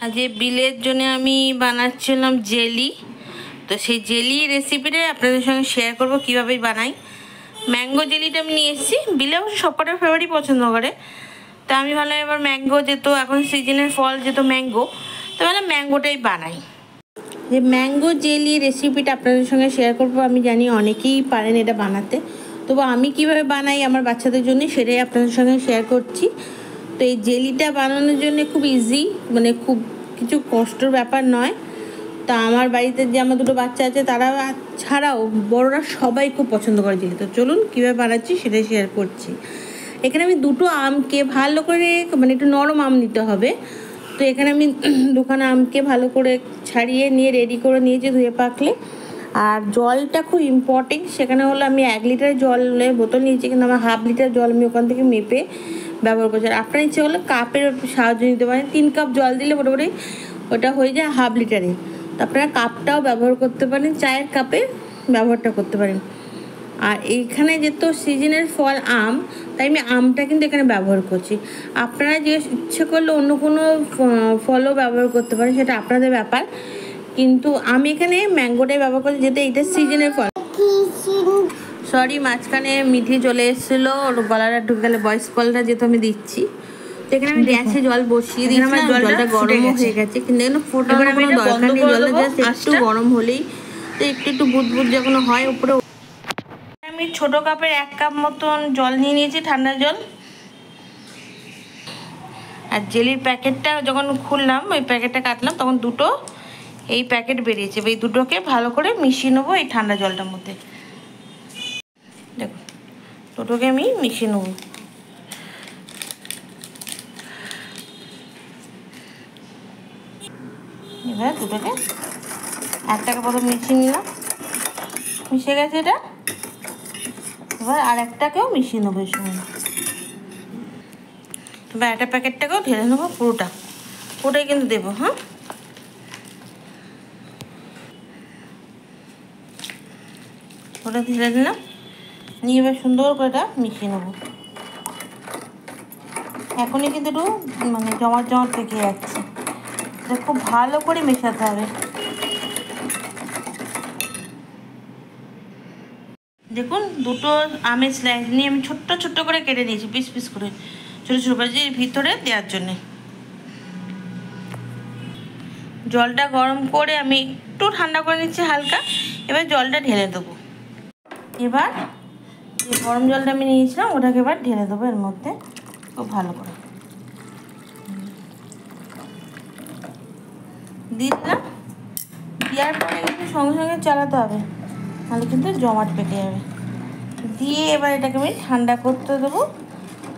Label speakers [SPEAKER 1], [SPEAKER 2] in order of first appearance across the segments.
[SPEAKER 1] আজ বিলের জন্য আমি বানাচ্ছিলাম জেলি। তো সেই জেলি রেসিপিটা আপনাদের সঙ্গে শেয়ার করব কিভাবে বানাই। ম্যাঙ্গো জেলিটা আমি নিয়ে এসেছি। বিলে অবশ্য সবকটা ফ্লেভারই পছন্দ করে, তা আমি ভাবলাম এবার ম্যাঙ্গো যেহেতু এখন সিজনের ফল যেহেতু ম্যাঙ্গো, তো ভাবলাম ম্যাঙ্গোটাই বানাই। যে ম্যাঙ্গো জেলি রেসিপিটা আপনাদের সঙ্গে শেয়ার করব। আমি জানি অনেকেই পারেন এটা বানাতে, তবু আমি কিভাবে বানাই আমার বাচ্চাদের জন্য সেটাই আপনাদের সঙ্গে শেয়ার করছি। তো এই জেলিটা বানানোর জন্য খুব ইজি, মানে খুব কিছু কষ্টর ব্যাপার নয়। তা আমার বাড়িতে যে আমার দুটো বাচ্চা আছে তারা ছাড়াও বড়রা সবাই খুব পছন্দ করে জেলি। তো চলুন কীভাবে বানাচ্ছি সেটাই শেয়ার করছি। এখানে আমি দুটো আমকে ভালো করে, মানে একটু নরম আম নিতে হবে। তো এখানে আমি দুখানা আমকে ভালো করে ছাড়িয়ে নিয়ে রেডি করে নিয়েছি ধুয়ে পাকলে। আর জলটা খুব ইম্পর্টেন্ট, সেখানে হলো আমি 1 লিটার জলের বোতল নিয়েছি, কিন্তু আমার 1/2 লিটার জল আমি ওখান থেকে মেপে ব্যবহার করছি। আর আপনার ইচ্ছে হলে কাপের সাহায্য নিতে পারেন। 3 কাপ জল দিলে মোটামুটি ওটা হয়ে যায় 1/2 লিটারে। তো আপনারা কাপটাও ব্যবহার করতে পারেন, চায়ের কাপে ব্যবহারটা করতে পারেন। আর এইখানে যেহেতু সিজনের ফল আম, তাই আমি আমটা কিন্তু এখানে ব্যবহার করছি। আপনারা যে ইচ্ছে করলে অন্য কোনো ফলও ব্যবহার করতে পারেন, সেটা আপনাদের ব্যাপার, কিন্তু আমি এখানে ম্যাঙ্গোটাই ব্যবহার করছি যেহেতু এটা সিজনের ফল। সরি, মাঝখানে মিঠি চলে এসেছিলো, ওর গলাটা ঢুকে গেলে ভয়েস কলটা যেহেতু আমি দিচ্ছি। তো এখানে আমি গ্যাসে জল বসিয়ে দিয়েছি, আমার জলটা গরম হয়ে গেছে, কিন্তু এখানে ফোটানোর কোনো দরকার নেই। জলটা জাস্ট একটু গরম হলেই, তো একটু বুদবুদ যখন হয় উপরে। আমি ছোট কাপের 1 কাপ মতন জল নিয়ে নিয়েছি, ঠান্ডা জল। আর জেলির প্যাকেটটা যখন খুললাম, ওই প্যাকেটটা কাটলাম, তখন দুটো এই প্যাকেট বেরিয়েছে। এই দুটোকে ভালো করে মিশিয়ে নেবো এই ঠান্ডা জলটার মধ্যে। দেখো, দুটোকে আমি মিশিয়ে নেবো। এবার দুটোকে একটাকে প্রথম মিশিয়ে নিলাম, মিশে গেছে এটা। এবার আর একটাকেও মিশিয়ে নেবো এর সঙ্গে। এবার একটা প্যাকেটটাকেও ঢেলে নেবো, পুরোটাই কিন্তু দেবো। হ্যাঁ, ওটা ঢেলে দিলাম, নিয়ে এবার সুন্দর করে এটা মিশিয়ে নেবো। এখনই কিন্তু একটু মানে জমাট পেকে যাচ্ছে, এটা খুব ভালো করে মেশাতে হবে। দেখুন, দুটো আমের স্লাইস নিয়ে আমি ছোট্ট ছোট্ট করে কেটে নিয়েছি, পিস পিস করে, ছোটো ছোটো করে, যে ভিতরে দেওয়ার জন্যে। জলটা গরম করে আমি একটু ঠান্ডা করে নিচ্ছি হালকা। এবার জলটা ঢেলে দেবো। এবার যে গরম জলটা আমি নিয়েছিলাম ওটাকে এবার ঢেলে দেবো এর মধ্যে, খুব ভালো করে দিয়ে দিলাম। দেওয়ার পরে কিন্তু সঙ্গে সঙ্গে চালাতে হবে, তাহলে কিন্তু জমাট পেকে যাবে। দিয়ে এবার এটাকে আমি ঠান্ডা করতে দেবো।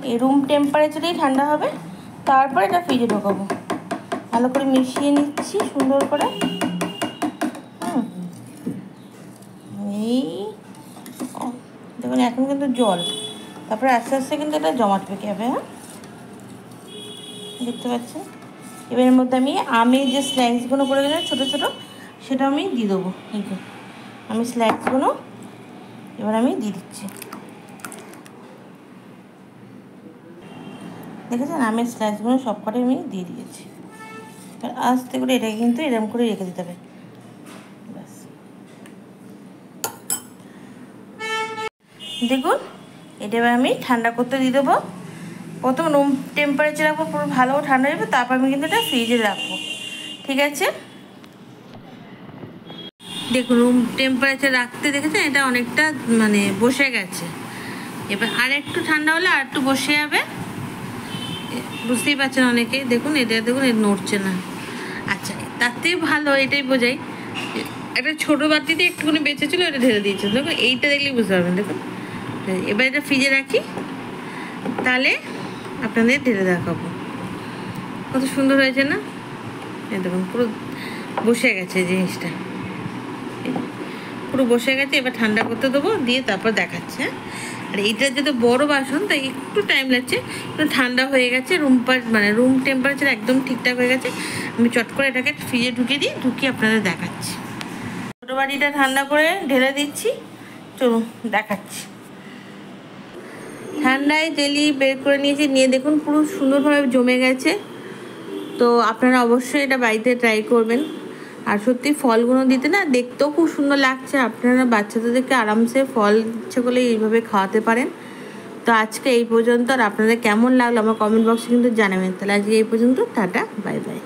[SPEAKER 1] এই রুম টেম্পারেচারেই ঠান্ডা হবে, তারপর এটা ফ্রিজে ঢোকাবো। ভালো করে মিশিয়ে নিচ্ছি সুন্দর করে। এই দেখুন, এখন কিন্তু জল, তারপরে আস্তে আস্তে কিন্তু এটা জমাট পেকে যাবে। হ্যাঁ, দেখতে পাচ্ছেন। এবার এর মধ্যে আমি আমের যে স্লাইসগুলো করে দিলাম ছোটো ছোটো, সেটা আমি দিয়ে দেবো। এই যে আমি স্লাইসগুলো এবার আমি দিয়ে দিচ্ছি। দেখেছেন, আমের স্লাইসগুলো সব কটাই আমি দিয়ে দিয়েছি। এবার আস্তে করে এটাকে কিন্তু এরকম করে রেখে দিতে হবে। ব্যাস, দেখুন, এটা এবার আমি ঠান্ডা করতে দিয়ে দেবো। প্রথম রুম টেম্পারেচার রাখবো, পুরো ভালো ঠান্ডা যাবে, তারপর আমি কিন্তু এটা ফ্রিজে রাখবো। ঠিক আছে, দেখুন রুম টেম্পারেচার রাখতে দেখেছেন এটা অনেকটা মানে বসে গেছে। এবার আর একটু ঠান্ডা হলে আর একটু বসে যাবে, বুঝতেই পারছেন অনেকে। দেখুন এটা, দেখুন এটা নড়ছে না। আচ্ছা, তাতে ভালো এটাই বোঝাই, একটা ছোটো বাটিতে একটুখানি বেঁচেছিল, এটা ঢেলে দিয়েছিল। দেখুন এইটা দেখলেই বুঝতে পারবেন। দেখুন, এবার এটা ফ্রিজে রাখি, তাহলে আপনাদের ঢেলে দেখাবো। কত সুন্দর হয়েছে না? দেখুন পুরো বসে গেছে জিনিসটা, পুরো বসে গেছে। এবার ঠান্ডা করতে দেবো, দিয়ে তারপর দেখাচ্ছে। আর এইটা যেহেতু বড় বাসন, তাই একটু টাইম লাগছে। ঠান্ডা হয়ে গেছে, রুম টেম্পারেচার একদম ঠিকঠাক হয়ে গেছে। আমি চট করে এটাকে ফ্রিজে ঢুকিয়ে আপনাদের দেখাচ্ছি। ছোটো বাটিটা ঠান্ডা করে ঢেলে দিচ্ছি, চলুন দেখাচ্ছি। ঠান্ডায় জেলি বের করে নিয়েছি, নিয়ে দেখুন পুরো সুন্দরভাবে জমে গেছে। তো আপনারা অবশ্যই এটা বাড়িতে ট্রাই করবেন। আর সত্যি ফলগুলো দিতে না দেখতেও খুব সুন্দর লাগছে। আপনারা বাচ্চাদেরকে আরামসে ফল ইচ্ছে করলে এইভাবে খাওয়াতে পারেন। তো আজকে এই পর্যন্ত। আর আপনাদের কেমন লাগলো আমার কমেন্ট বক্সে কিন্তু জানাবেন। তাহলে আজকে এই পর্যন্ত, টাটা, বাই বাই।